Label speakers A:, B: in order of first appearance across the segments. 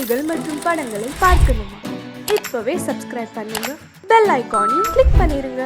A: செய்திகள் மற்றும் படங்களை பார்க்கணுமா? இப்பவே சப்ஸ்கிரைப் பண்ணுங்க, பெல் ஐகானையும் கிளிக் பண்ணிருங்க.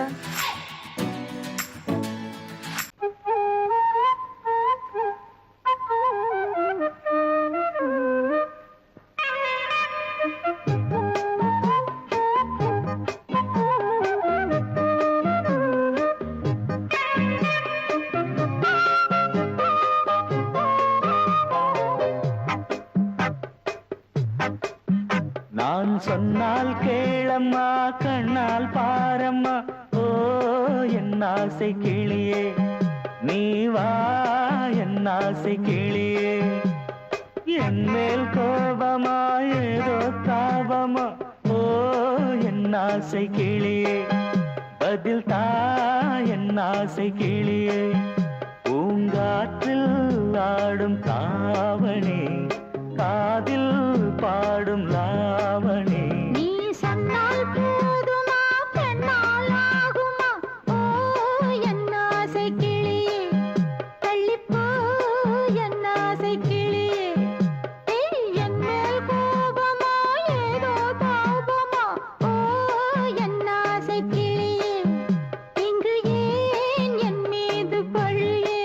B: நான் சொன்னால் கேளம்மா, கண்ணால் பாரம்மா, ஓ என் ஆசை கிளியே, நீ வா என் ஆசை கிளியே. என் மேல் கோபமா ஏதோ தாபமா, ஓ என் ஆசை கிளியே, பதில் தா என் ஆசை கிளியே. பூங்காற்றில் ஆடும் தாவணி, காதில் பாடும் லாவணி.
C: நீ சொன்னால் போதுமா, பெண்ணால் ஆகுமா, ஓ என் ஆசை கிளியே, தள்ளிப்போ என் ஆசை கிளியே. என் மேல் கோபமா ஏதோ தாபமா, ஓ என் ஆசை கிளியே, இங்கு ஏன் என் மீது பழியே?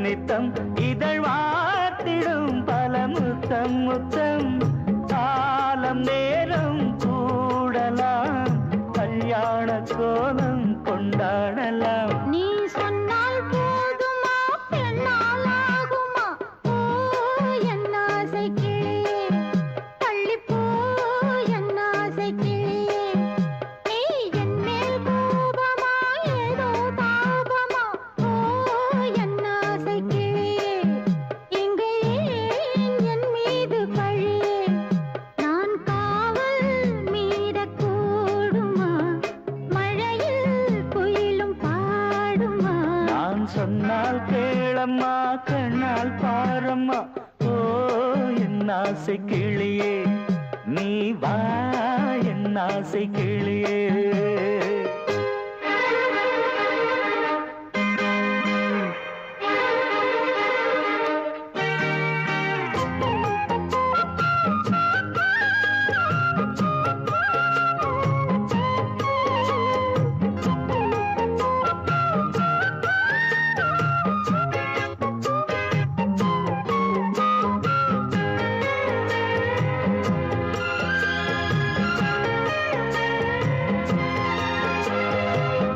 B: நித்தம் இதழ் வாத்திடும் பல முத்தம் முத்தம், காலம் நேரம் கூடலாம், கல்யாண கோலம் கொண்டாடலாம்.
C: நீ சொன்னால் போதுமா, பெண்ணால் ஆகுமா, ஓ என் ஆசை கிளியே, தள்ளிப்போ என் ஆசை கிளியே. நீ என் மேல் கோபமா ஏதோ தாபமா, ஓ என் ஆசை கிளியே, இங்கே ஏன் என் மீது பழியே? நான் காவல் மீறக்கூடுமா, மழையில் குயிலும் பாடுமா?
B: நான் சொன்னால் கேளம்மா, கண்ணால் பாரம்மா, ஓ என் ஆசை கிளியே, நீ வா என் ஆசை கிளியே.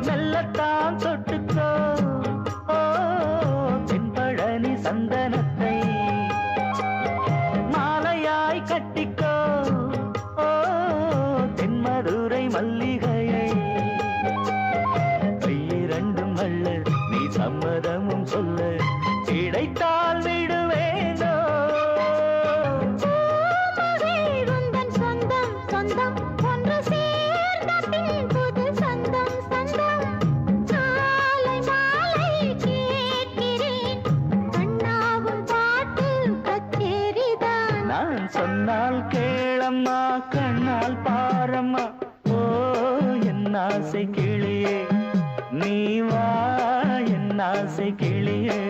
B: மெல்லத்தான் தொட்டுக்கோ, ஓ தென்பழனி சந்தனத்தை, மாலையாய் கட்டிக்கோ, ஓ தென்மதுரை மல்லிகையை. கையிரண்டும் அள்ள நீ சம்மதமும் சொல்ல, கிடைத்தால் விடுவேனோ.
C: உந்தன் சொந்தம் சொந்தம் ஒன்று சேர்ந்த பின் புது சொந்தம் சொந்தம். காலை மாலை கேட்கிறேன், கண்ணாவும் பாட்டு கச்சேரிதான்.
B: நான் சொன்னால் கேளம்மா, கண்ணால் பாரம்மா, ஓ என் ஆசை கிளியே, நீ வா என் ஆசை கிளியே.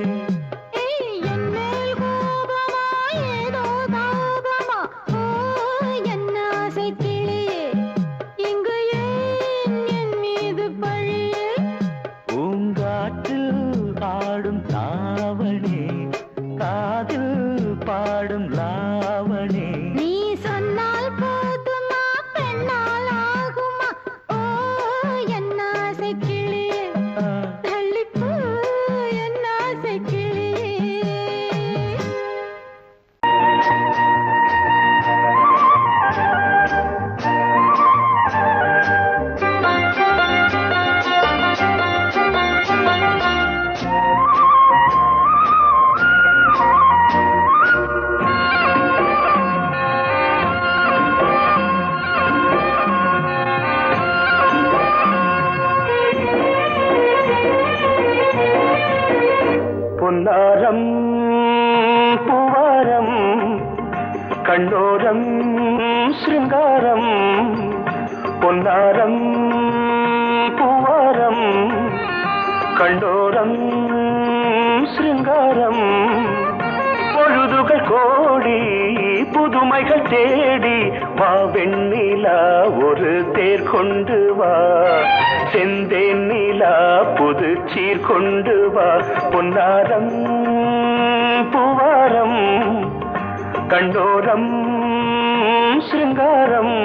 B: பொன்னாரம் பூவாரம் கண்ணோரம் சிருங்காரம் பொன்னாரம் பூவாரம் கண்டோரம் சிருங்காரம் பொழுதுகள் கோடி புதுமைகள் தேடி வா வெண்ணிலா ஒரு தேர் கொண்டு வா செந்தேன் நிலா புது சீர் கொண்டு வா பொன்னாரம் பூவாரம் கண்டோரம் சிருங்காரம்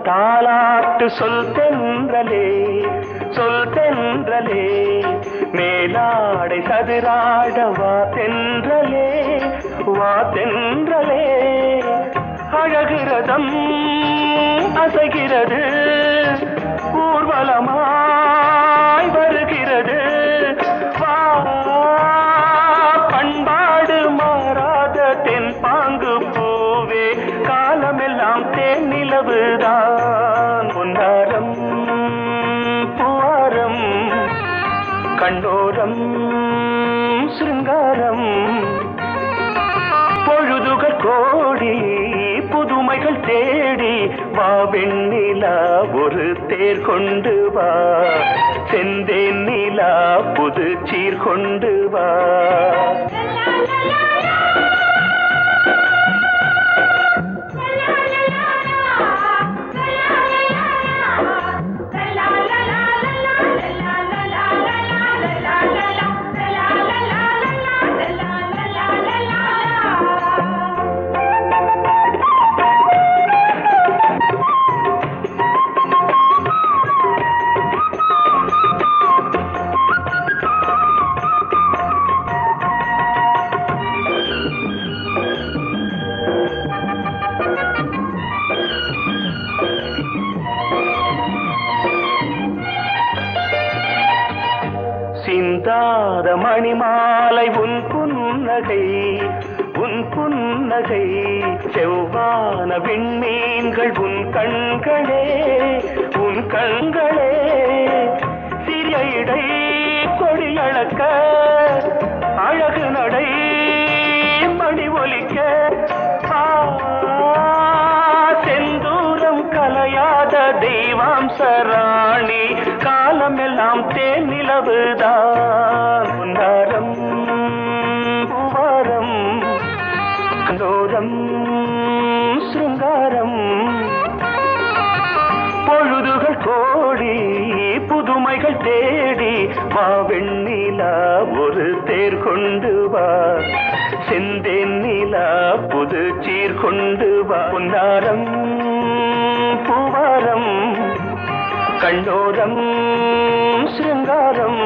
B: தாலாட்டு சொல் தென்றலே மேலாடை சதுராட வா தென்றலே அழகிறதம் அசைகிறது ஊர்வலமாய் வருகிறது வா பண்பாடு மாறாத தென் பாங்கு பூவே காலமெல்லாம் தேன் நிலவுதான் பொன்னாரம் பூவாரம் கண்ணோரம் சிருங்காரம் பொழுதுகள் கோடி புதுமைகள் தேடி வா வெண்ணிலா ஒரு தேர் கொண்டு வா செந்தேன் நிலா புது சீர் கொண்டு வா சிந்தாத மணிமாலை உன் புன்னகை செவ்வான விண்மீன்கள் உன் கண்களே சிறிய இடை கொடியளக்க அழகு நடை மணி ஒலிக்க செந்தூரம் கலையாத தெய்வாம்சராணி காலமெல்லாம் தேன் நிலவுதான் பொன்னாரம் பூவாரம் கண்டோரம் சிருங்காரம் பொழுதுகள் கோடி புதுமைகள் தேடி வா வெண்ணிலா ஒரு தேர் கொண்டு வா செந்தேன் நிலா புது சீர் கொண்டு வா பொன்னாரம் பூவாரம் கண்டோரம் சிருங்காரம்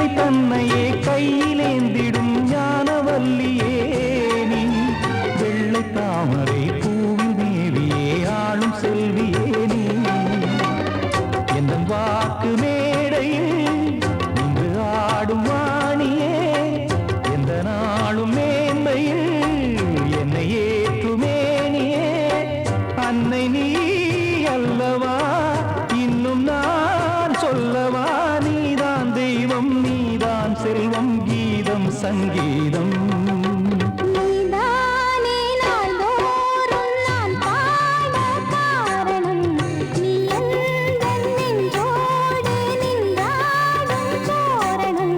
D: பிள்ளை தன்னையே கையிலேந்திடும் ஞானவல்லியே நீ வெள்ளை தாமரை பூவில் மேவியே ஆளும் செல்வியே நீ எந்த வாக்கு மேடையில் நின்று ஆடும் வாணியே எந்த நாளும் மேன்மையில் என்னை ஏற்றுமேனியே அன்னை நீ அல்லவா இன்னும் நான் சொல்லவா நீதான் தெய்வம் நீதான் செல்வம் கீதம் சங்கீதம்
C: நீதானே நாள்தோறும் நான் பாட காரணம் நீ எந்தன் நெஞ்சோடு நின்றாடும் தோரணம்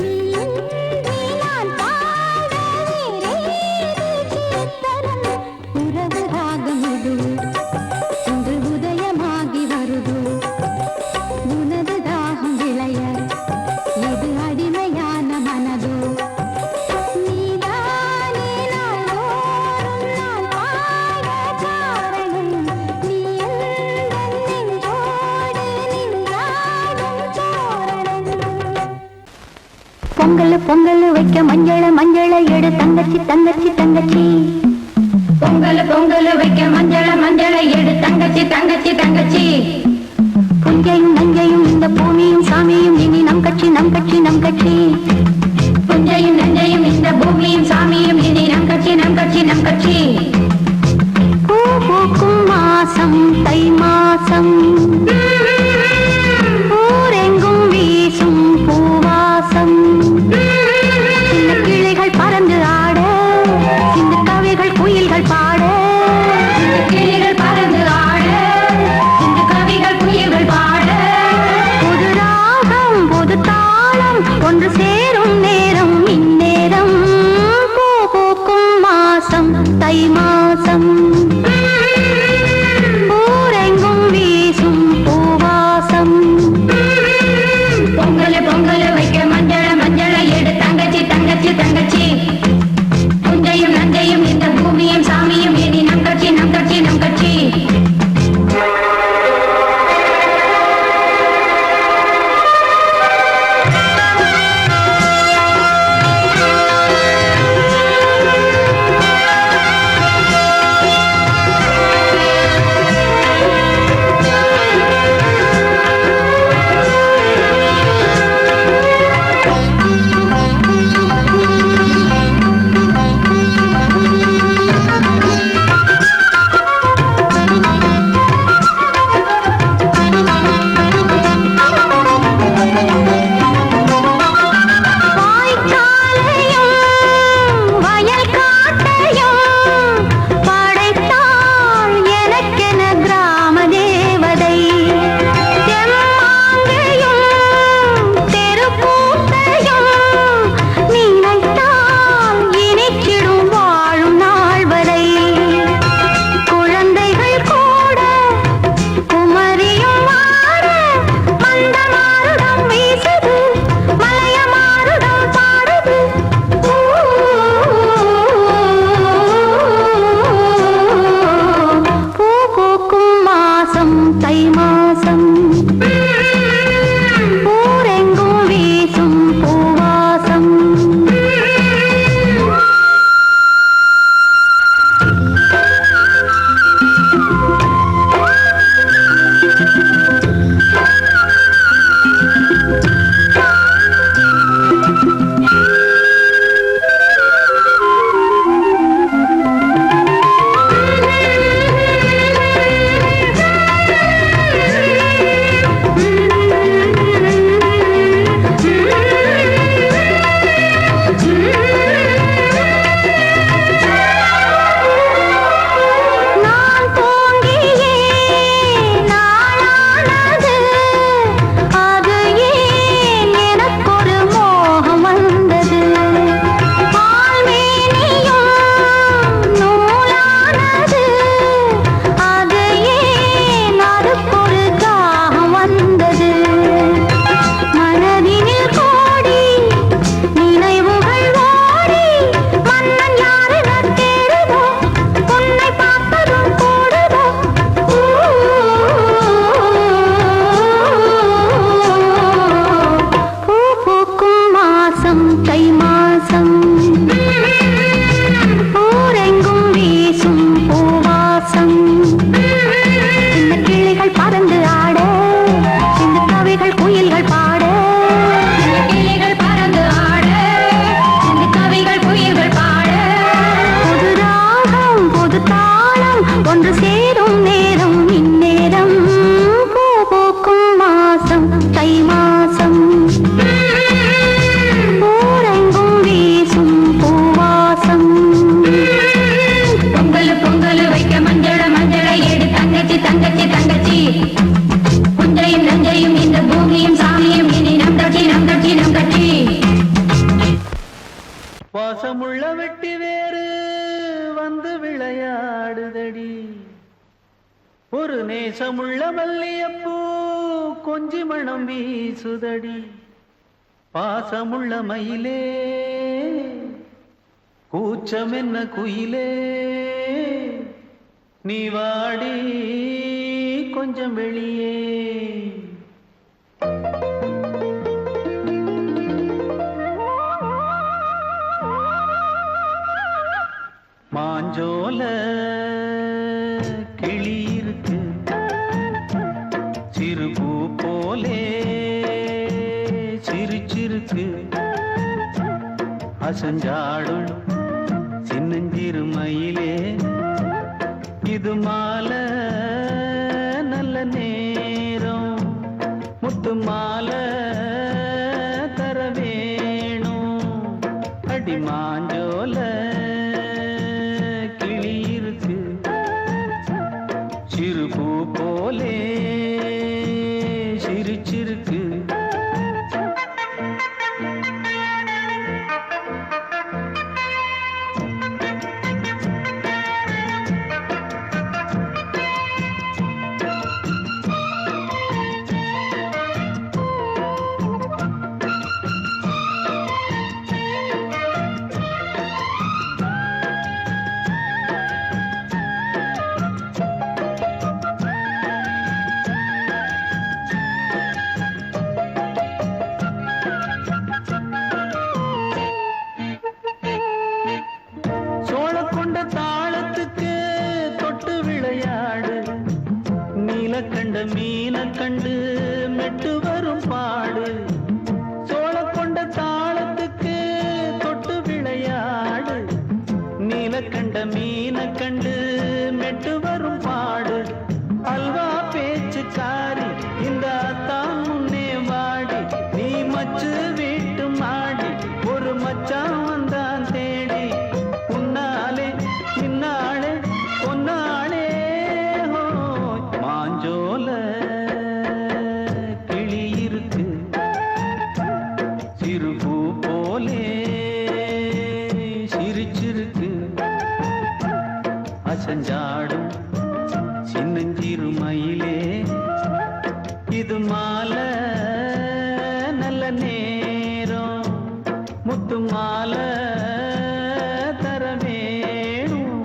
C: நீ இன்றி நான் பாட வேறேது கீர்த்தனம் உறவு ராகம் இது இன்று உதயமாகி வருது உனது தாகம் விளைய எது அடிமையான மனதோ நீதானே நாள்தோறும் நான் பாட காரணம் நீ எந்தன் நெஞ்சோடு நின்றாடும் தோரணம் பொங்கல் பொங்கல் வைக்க மஞ்சள மஞ்சள எடு தங்கச்சி தங்கச்சி தங்கச்சி பொங்கல் பொங்கல் வைக்க மஞ்சள மஞ்சள எடு தங்கச்சி தங்கச்சி தங்கச்சி புஞ்சையும் நஞ்சையும் இந்த பூமியும் சாமியும் இனி நம் கட்சி நம் கட்சி நம் கட்சி புஞ்சையும் நஞ்சையும் இந்த பூமியும் சாமியும் இனி நம் கட்சி நம் கட்சி நம் கட்சி பூ பூக்கும் மாசம் தை மாசம் ஊரெங்கும் வீசும் பூவாசம் சின்ன கிளிகள் பறந்து ஆட சின்ன கவிகள் குயில்கள் பாட சின்ன கிளிகள் பறந்து ஆட சின்ன கவிகள் குயில்கள் பாட புது ராகம் புது தாளம் ஒன்று சேரும் நேரம் இந்நேரம் பூ பூக்கும் மாசம் தை மாசம் ஊரெங்கும் வீசும் பூவாசம் பொங்கல் பொங்கல் வைக்க மஞ்சள மஞ்சள எடு தங்கச்சி தங்கச்சி தங்கச்சி புஞ்சையும் நஞ்சையும் இந்த பூமியும் சாமியும் இனி நம் கட்சி நம் கட்சி நம் கட்சி சேரும் நேரம் இந்நேரம் பூ பூக்கும் மாசம் தை மாசம் ஊரெங்கும் வீசும் பூவாசம் பொங்கல் பொங்கல் வைக்க மஞ்சள மஞ்சளை எடு தங்கச்சி தங்கச்சி தங்கச்சி குந்தையும் நஞ்சையும் இந்த பூமியும் சாமியும் இனி நம் கட்சி நம் கட்சி நம் கட்சி
D: வாசமுள்ள வெட்டி வேறு வந்து விளையாடுதடி ஒரு நேசமுள்ள மல்லியப்பூ கொஞ்சி மணம் வீசுதடி பாசமுள்ள மயிலே கூச்சம் என்ன குயிலே நீ வாடி கொஞ்சம் வெளியே மாஞ்சோல கிளி இருக்கு சிறுபூ போலே சிரிச்சிருக்கு அசஞ்சாடும் சின்னஞ்சிறு மயிலே இது மாலை நல்ல நேரம் முத்து மாலை தர வேணும் அடி மாஞ்சோல சிறுபூ போலே சிரிச்சிருக்கு தாளத்துக்கு தொட்டு விளையாடு நீலக்கண்ட மீன கண்டு மெட்டு வரும் பாடு சோழ கொண்ட தாளத்துக்கு தொட்டு விளையாடு நீலக்கண்ட மீன கண்டு மெட்டு வரும் பாடு அல்வா பேச்சுக்காரி இந்த தான் முன்னே வாடி நீ மச்சு வீட்டு மாடி ஒரு மச்சான் வந்தான் தேடி உன்னாலே இன்னாளே பொன்னாளே மாஞ்சோல கிளி இருக்கு சிறுபூ போலே சிரிச்சிருக்கு அசஞ்சாடும் சின்னஞ்சிறு மயிலே இது மாலை நல்ல நேரம் முத்து மாலை தர வேணும்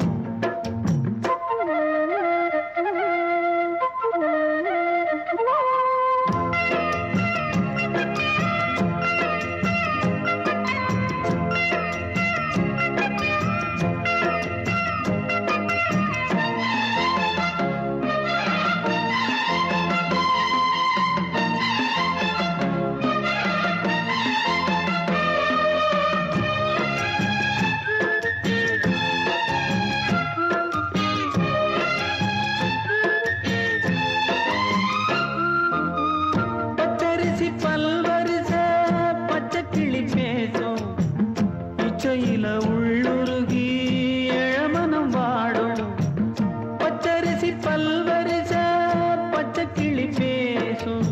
D: பச்சரிசி பல்வரிச பச்சை கிளி பேசும் இச்சையில உள்ளுருகி இளமனம் வாடும் பச்சரிசி பல்வரிச பச்சை கிளி பேசும்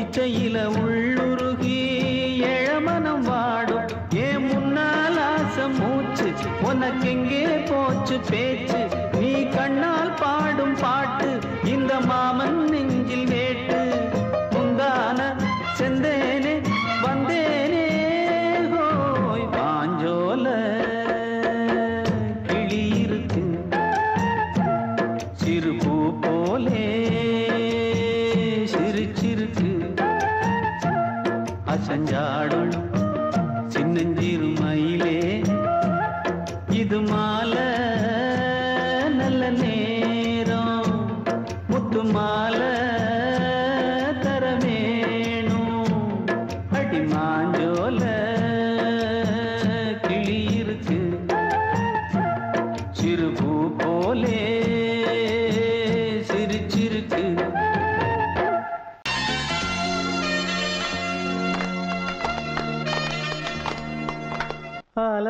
D: இச்சையில உள்ளுருகி இளமனம் வாடும் ஏன் முன்னால் ஆசை மூச்சு உனக்கெங்கே போச்சு பேச்சு நீ கண்ணால் பாடும் பாட்டு இந்த மாமன் நெஞ்சில் வேட்டு முந்தான செந்தேனே வந்தேனே ஹோய் பாஞ்சோல கிளி இருக்கு சிறுபூ போலே சிரிச்சிருக்கு அசஞ்சாடும் சின்னஞ்சிறு மயிலே இது மாலை நல்ல நேரம் முத்து மாலை தர வேணும் அடி மாஞ்சோல கிளி இருக்கு சிறுபூ போலே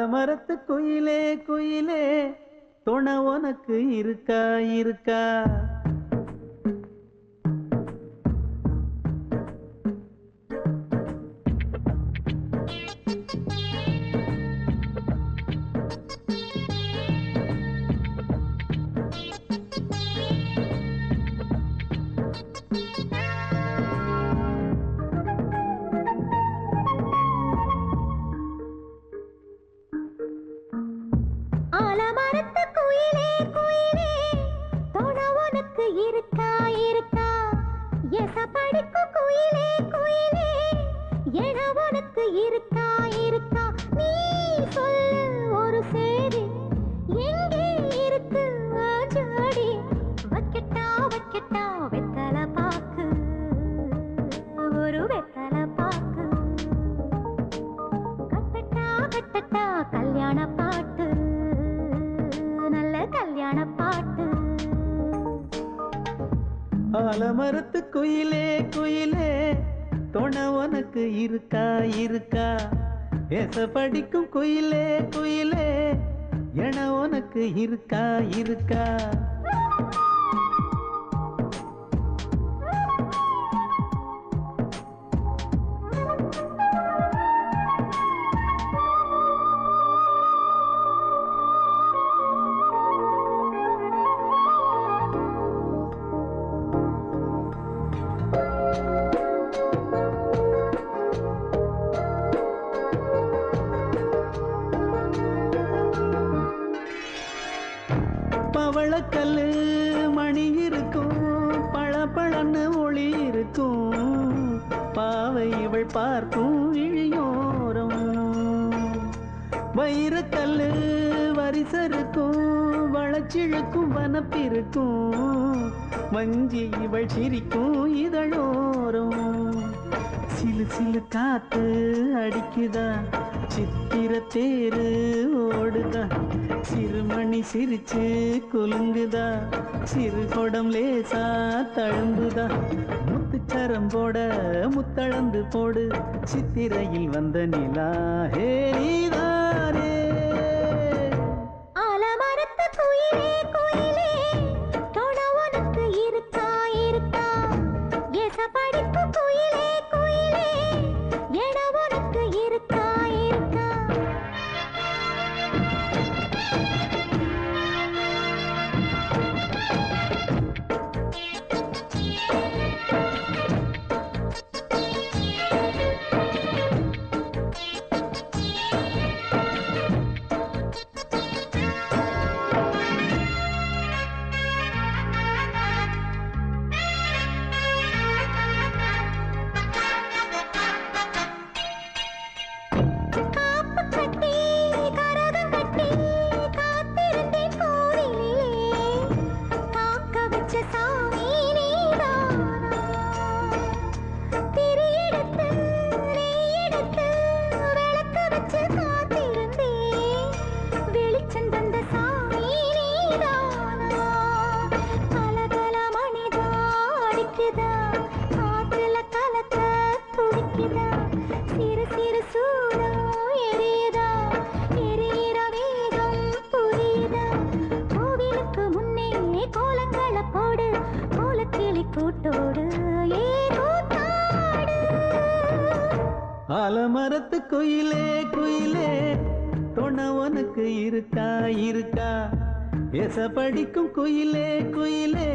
D: ஆலமரத்து குயிலே குயிலே துணை உனக்கு இருக்கா இருக்கா?
C: ஆலமரத்து குயிலே குயிலே துணை உனக்கு இருக்கா இருக்கா? எசப்படிக்கும் குயிலே குயிலே என உனக்கு இருக்கா இருக்கா? நீ சொல்லு ஒரு சேதி எங்கே இருக்கு ஜோடி? வைக்கட்டா வைக்கட்டா வெத்தலை பாக்கு, ஒரு வெத்தலை பாக்கு. கட்டட்டா கட்டட்டா கல்யாண பாட்டு, நல்ல கல்யாண பாட்டு.
D: ஆலமரத்து குயிலே குயிலே துணை உனக்கு இருக்கா இருக்கா? எச படிக்கும் குயிலே குயிலே என உனக்கு இருக்கா இருக்கா? பவளக்கல்லு மணி இருக்கும், பளபளன்னு ஒளி இருக்கும். பாவை இவள் பார்க்கும் இழியோரம். வைரக்கல்லு வரிசருக்கும், வளச்சிழுக்கும் வனப்பிருக்கும். வஞ்சி இவள் சிரிக்கும் இதழோரம். சிலு சிலு காத்து அடிக்குதா, சித்திர தேரு ஓடுதா. சிறுமணி சிரிச்சு குலுங்குதா, சிறு கொடம் லேசா தழும்புதா. முத்துச்சரம் போட முத்தளந்து போடு, சித்திரையில் வந்த நிலா ஹே நீதானே.
C: ஆலமரத்து குயிலே குயிலே துணை உனக்கு இருக்கா இருக்கா? எசப்படிக்கும் குயிலே குயிலே என உனக்கு இருக்கா இருக்கா? காப்பு கட்டி கரகம் கட்டி காத்திருந்தேன் கோவிலிலே. காக்க வச்ச சாமி நீதானா? திரி எடுத்து நெய் எடுத்து விளக்கு வச்சு காத்திருந்தேன். வெளிச்சம் தந்த சாமி நீதானா? கலகல மணிதா அடிக்குதா, காத்துல கலக்க துடிக்குதா. சிறு சிறு சூடம் எரியுதா, எரியிற வேகம் புரியுதா. கோவிலுக்கு முன்னே கோலங்கள போடு, கோலக்கிளி கூட்டோடு ஏ கூத்தாடு.
D: ஆலமரத்து குயிலே குயிலே துணை உனக்கு இருக்கா இருக்கா? எச படிக்கும் குயிலே குயிலே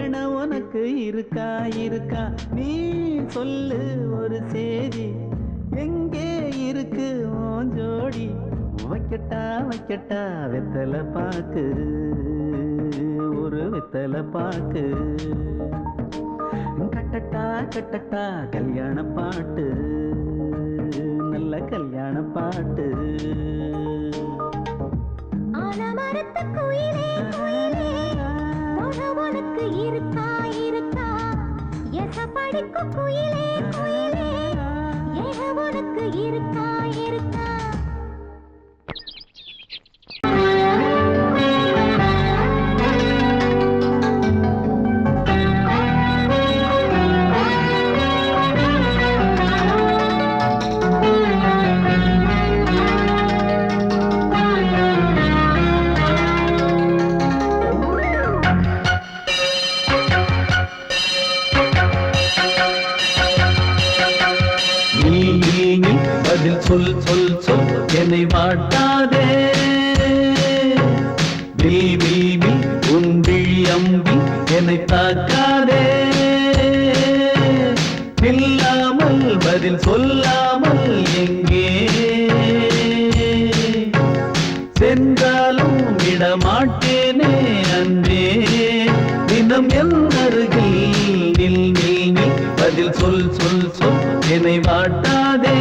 D: என உனக்கு இருக்கா இருக்கா? நீ சொல்லு ஒரு சேதி எங்கே இருக்கு உன் ஜோடி? வைக்கட்டா வைக்கட்டா வெத்தலை பாக்கு, ஒரு வெத்தலை பாக்கு. கட்டட்டா கட்டட்டா கல்யாண பாட்டு, நல்ல கல்யாண பாட்டு.
C: ஆலமரத்து குயிலே குயிலே துணை உனக்கு இருக்கா இருக்கா? எசப்படிக்கும் குயிலே குயிலே என உனக்கு இருக்கா இருக்கா?
D: சொல் சொல் சொல் என்னை வாட்டாதே வில் வில் வில் உன் விழி அம்பி என்னை தாக்காதே நில்லாமல் பதில் சொல்லாமல் எங்கே சென்றாலும் விடமாட்டேனே அன்பே தினம் என் அருகில் நில் நில் நில் பதில் சொல் சொல் சொல் என்னை வாட்டாதே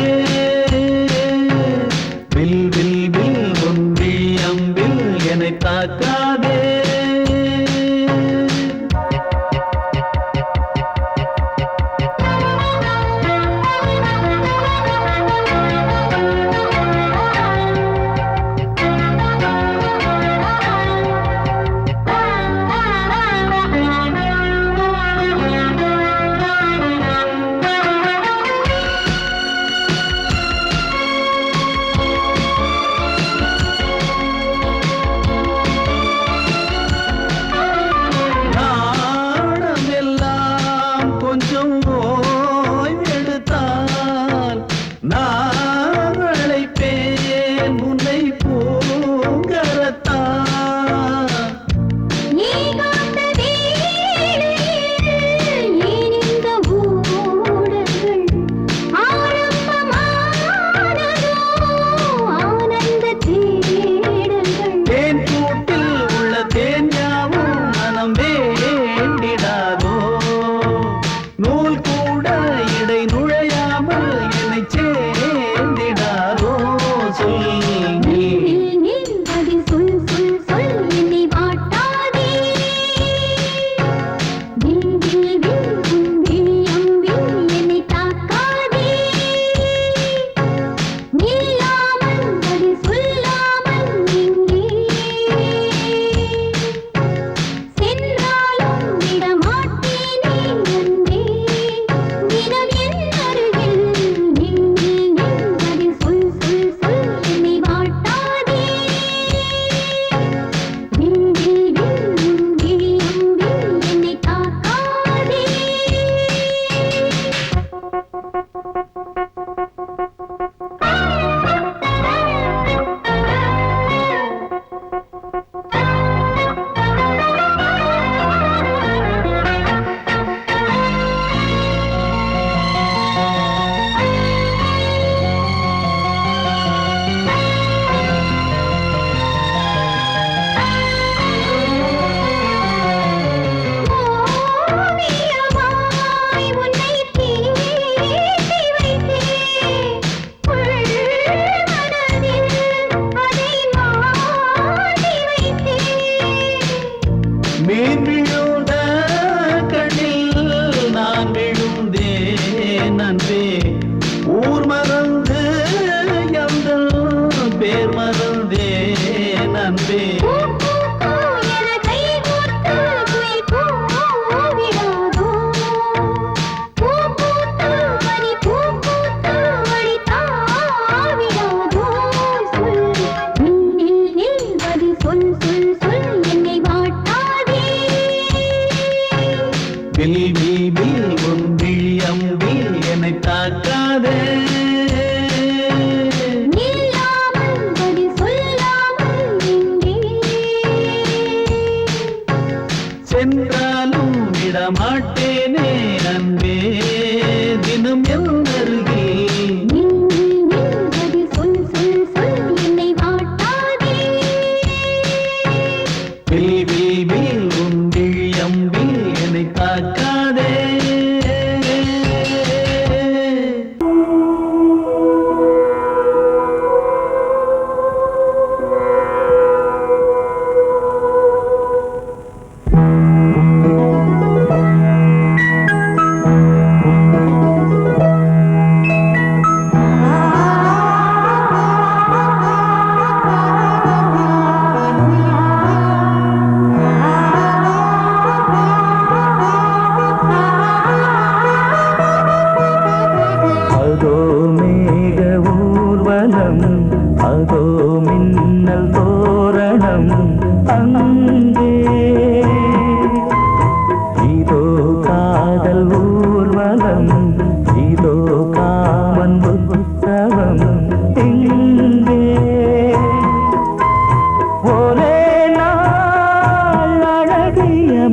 D: வில் வில் வில் உன் விழி அம்பில் என்னை தாக்காதே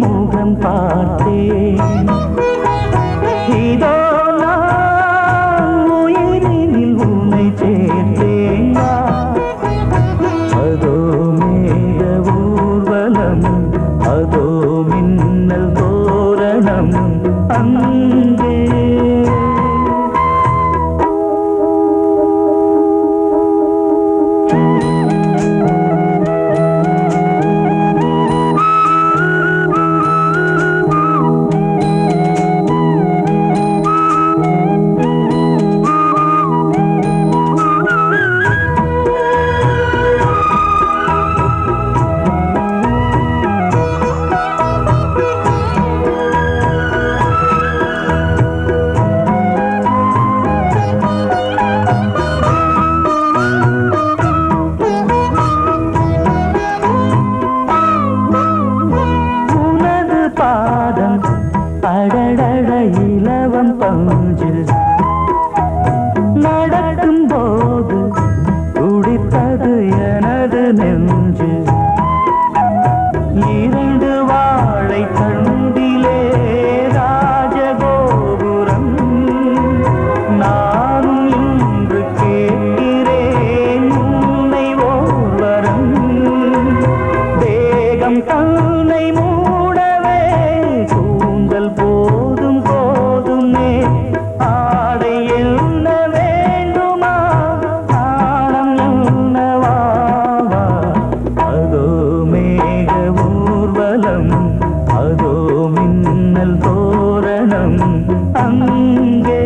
B: முகம் பார்த்தேன் இதோ நான் உயிரினில் உன்னை சேர்த்தேன் அதோ மேக ஊர்வலம் அதோ மின்னல் தோரணம் அங்கே அடடட இலவம் பஞ்சு நடக்கும் போது துடித்தது எனது நெஞ்சு இரண்டு வாழை தண்டிலே ராஜகோபுரம் நானும் இன்று கேட்கிறேன் உன்னை ஓர்வரம் தேகம் தன்னை மூடவே கூந்தல் போதும் போதுமே ஆடை என்ன வேண்டுமா நாணம் என்னவா அதோ மேக ஊர்வலம் அதோ மின்னல் தோரணம் அங்கே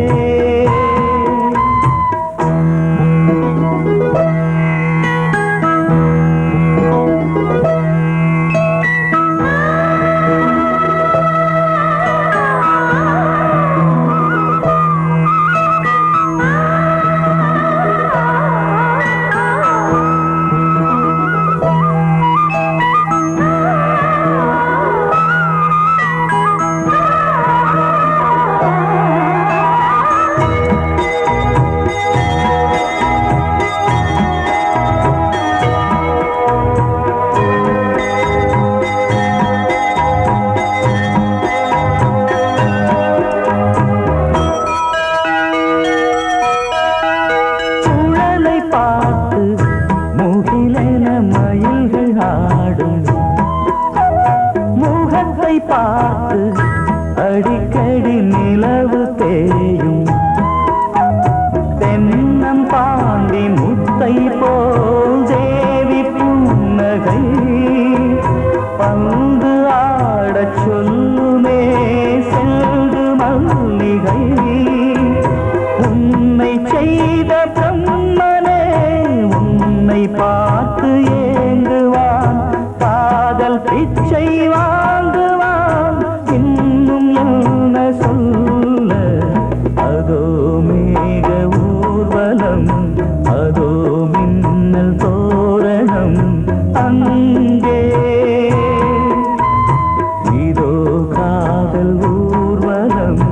B: பார்த்து அடிக்கடி நிலவு தேயும் தென்னம் பாண்டி முத்தை போல் தேவி புன்னகை பந்து ஆடச் சொல்லுமே செல்கு மல்லிகை உன்னை செய்த பிரம்மனே உன்னை பார்த்து ஏங்குவான் காதல் பிச்சை வாங்குவான் இன்னும் என்ன சொல்ல அதோ மேக ஊர்வலம் அதோ மின்னல் தோரணம் அங்கே இதோ காதல் ஊர்வலம்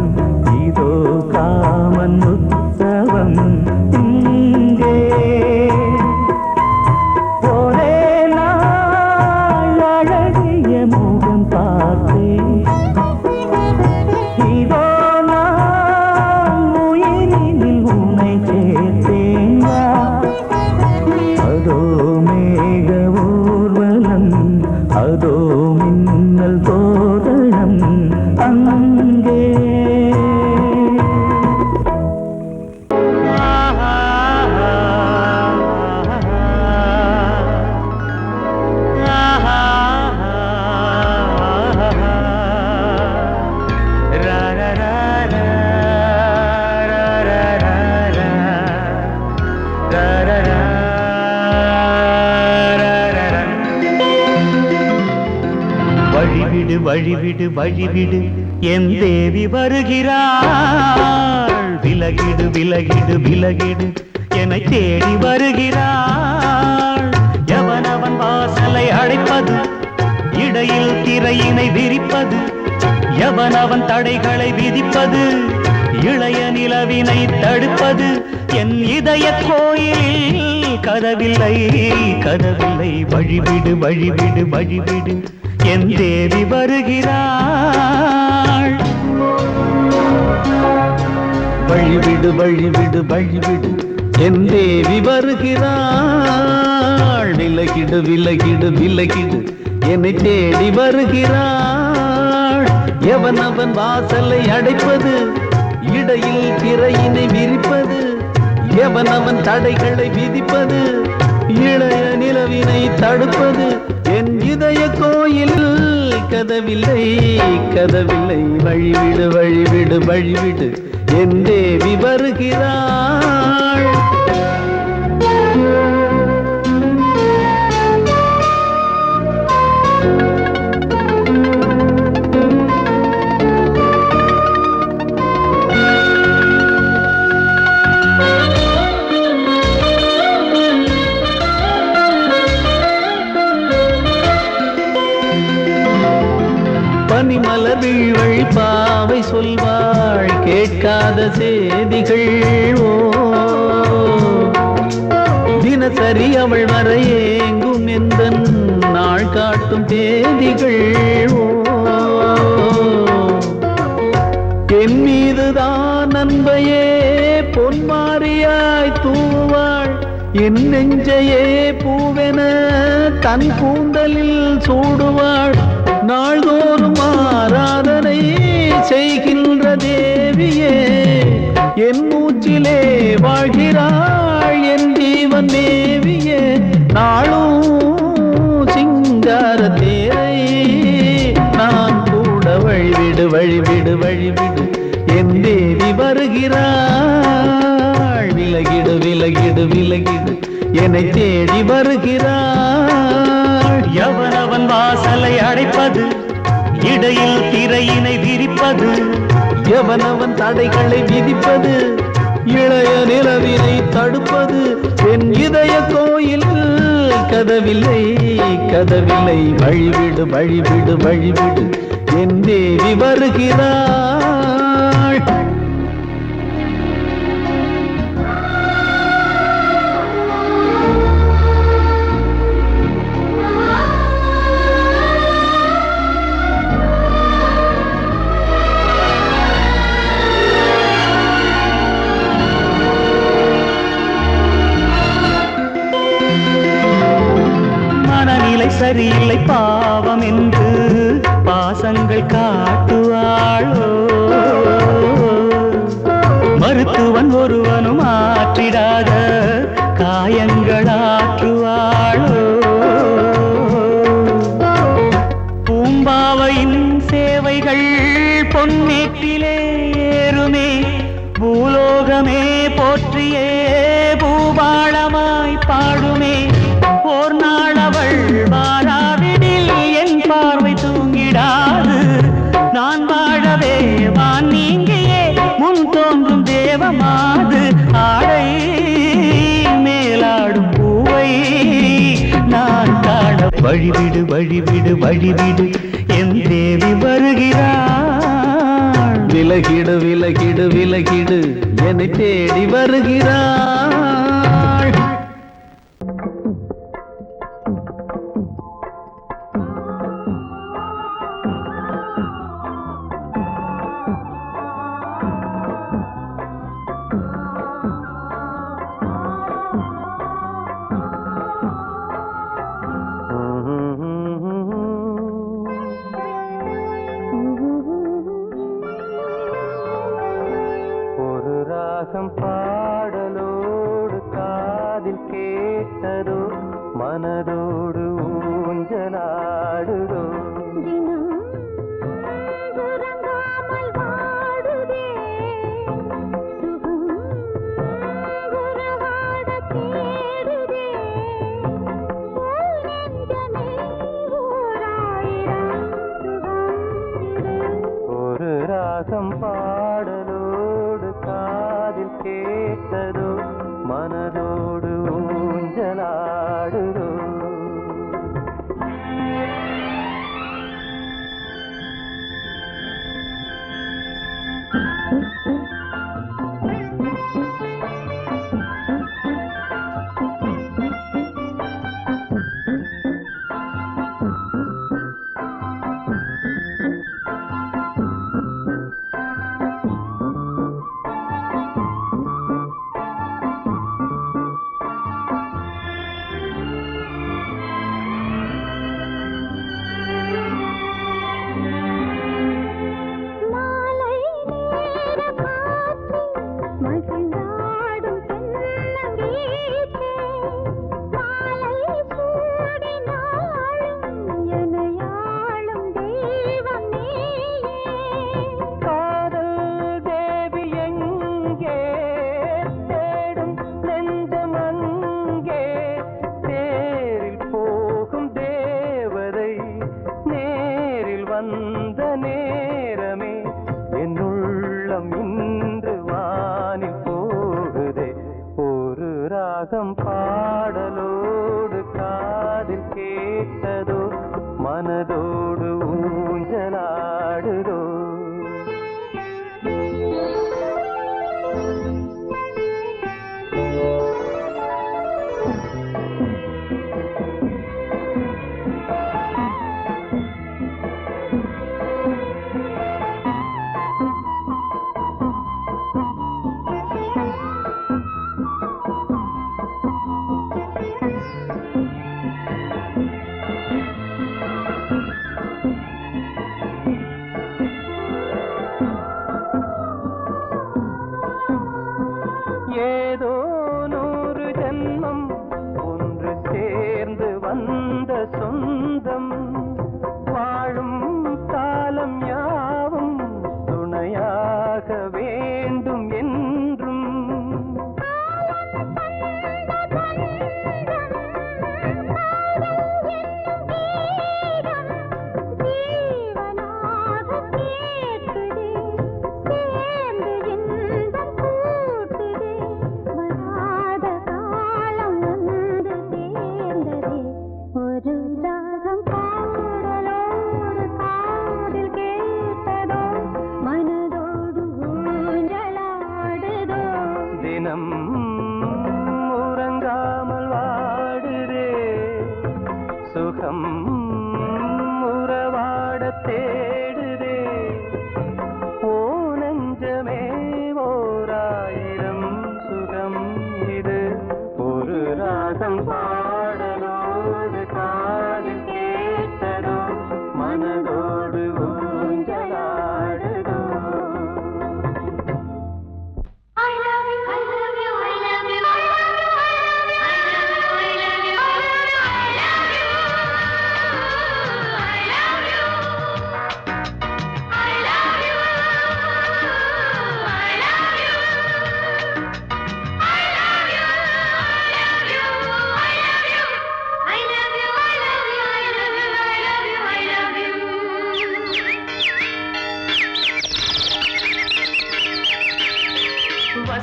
B: இதோ காமன் உற்சவம் இங்கே ஒரே நாள் அழகிய முகம் பார்த்தேன் இதோ நான் உயிரினில் உன்னை சேர்த்தேன் அதோ மேக ஊர்வலம் அதோ மின்னல் தோரணம் அங்கே வழிவிடு வழிவிடு வழிவிடு என் தேவி வருகிறாள் விலகிடு விலகிடு விலகிடு என்னை தேடி வருகிறாள் எவனவன் வாசலை அடைப்பது இடையில் திரையினை விரிப்பது எவனவன் தடைகளை விதிப்பது இளைய நிலவினை தடுப்பது என் இதய கோயிலில் கதவில்லை கதவில்லை வழிவிடு வழிவிடு வழிவிடு என் தேவி வருகிறாள்.
D: வழிவிடு வழிவிடு வழிவிடு என் தேவி வருகிறாள். விலகிடு விலகிடு விலகிடு என்னை தேடி வருகிறாள். எவன் அவன் வாசலை அடைப்பது, இடையில் திரையினை விரிப்பது, எவன் அவன் தடைகளை விதிப்பது, இளைய நிலவினை தடுப்பது, என் இதய கோயில் கதவில்லை கதவில்லை. வழிவிடு வழிவிடு வழிவிடு என் தேவி வருகிறாள். பனிமலர் வீழ்வழி பாவை சொல்வாள் கேட்காத செய்திகள். ஓ தினசரி அவள் வர ஏங்கும் எந்த நாள் காட்டும் தேதிகள். ஓ என் மீதுதான் அன்பையே பொன்மாரியாய் தூவாள். என் நெஞ்சையே பூவென தன் கூந்தலில் சூடுவாள். நாள்தோறும் ஆராதனை செய்கின்ற தேவியே என் மூச்சிலே வாழ்கிறாள். என் ஜீவன் தேவியே நாளும் சிங்கார தேரை நான் கூட. வழிவிடு வழிவிடு வழிவிடு என் தேவி வருகிறாள். விலகிடு விலகிடு விலகிடு என்னை தேடி வருகிறாள்.
B: எவனவன் வாசலை அடைப்பது, இடையில் திரையினை விரிப்பது,
D: எவனவன் தடைகளை விதிப்பது, இளைய நிலவினை தடுப்பது, என் இதய கோயில் கதவில்லை கதவில்லை. வழிவிடு வழிவிடு வழிவிடு என் தேவி வருகிறாள்.
B: சரியில்லை பாவம் என்று பாசங்கள் காட்டுவாளோ. மருத்துவன் ஒருவனும் ஆற்றிடாத காயங்களாற்றுவாளோ. பூம்பாவையின் சேவைகள் பொன்னேற்றிலே ஏறுமே. பூலோகமே போற்றியே பூபாளமாய் பாடுமே. ஓர் நாள் அவள் வாராவிடில் என் பார்வை தூங்கிடாது. நான் வாழவே வான் நீங்கியே முன் தோன்றும் தேவமாது. ஆடை மேலாடும் பூவை நான் காண. வழிவிடு வழிவிடு வழிவிடு என் தேவி வருகிறாள்.
D: விலகிடு விலகிடு விலகிடு என்னை தேடி வருகிறாள்.
B: பாடலோடு காதில் கேட்டதோ மனதோடு ஊஞ்சலாடுதோ. ஒரு ராகம் பாடலோடு காதில் கேட்டதோ மனதோடு ஊஞ்சலாடுதோ.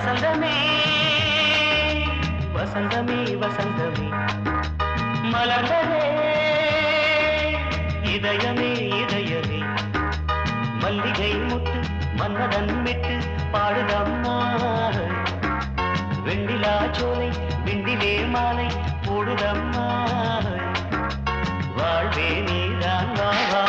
B: வசந்தமே வசந்தமே வசந்தமே மலர்ந்ததே இதயமே இதயமே மல்லிகை முட்டு மன்மதன் விட்டு பாடுதம்மா வெண்ணிலா சோலை விண்டிலே மாலை போடுதம்மா வாழ்வே நீதான் வா வா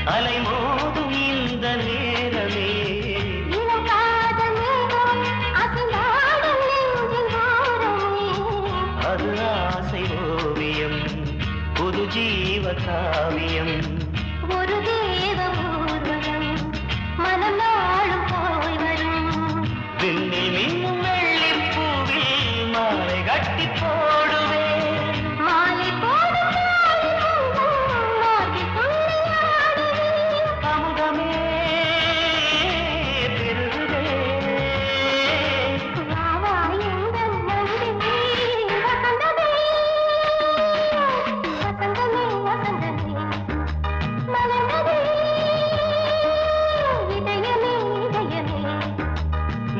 B: அலைமோதும் இந்த நேரமே அது ஆசை ஓவியம் புது ஜீவ காவியம்
C: ஒரு தேவ ஊர்வலம் மனம் நாளும் போய் வரும்
B: விண்ணில் மின்னும் வெள்ளி பூவில் மாலை கட்டி போடுவேன்
C: மாலை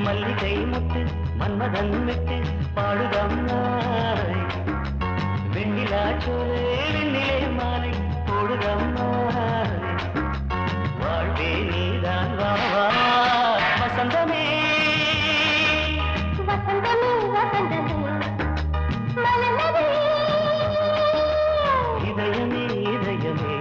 B: மல்லிகை முட்டு மன்மதன் விட்டு பாடுதம்மாய் வெண்ணிலா சோலை வெண்ணிலே மாலை போடுதம்மாய் வாழ்வே நீதான் வா வா வசந்தமே
C: வசந்தமே வசந்தமே மலர்ந்ததே
B: இதயமே இதயமே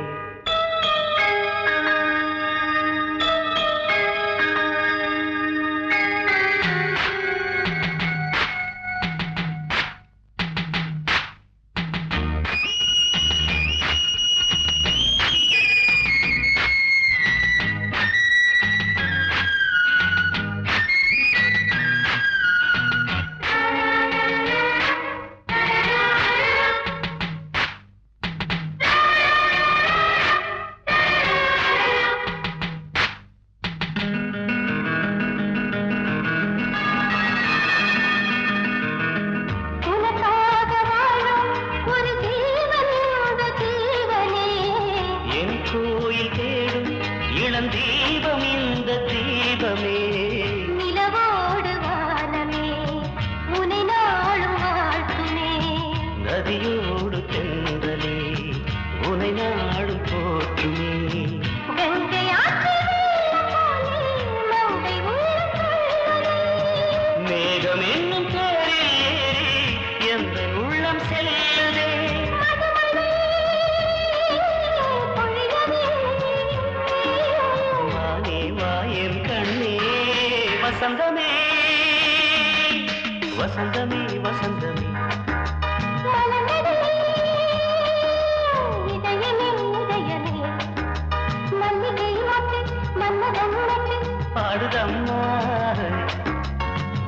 B: தீபம் இந்த தீபமே
C: நிலவோடு வானமே உனை நாளும் வாழ்த்துமே
B: நதியோடு தென்றலே உனை நாடும் போற்றுமே மேகம் என்னும் பேரில் ஏறி எந்த உள்ளம் செல்லுதே வசந்தமே வசந்தமே வசந்தமே
C: இதயமே இதயமே மல்லிகை மட்டு மன்மதன் மட்டு
B: பாடுதம்மா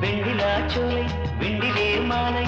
B: வெண்ணிலா சோலை வெண்டிலே மாலை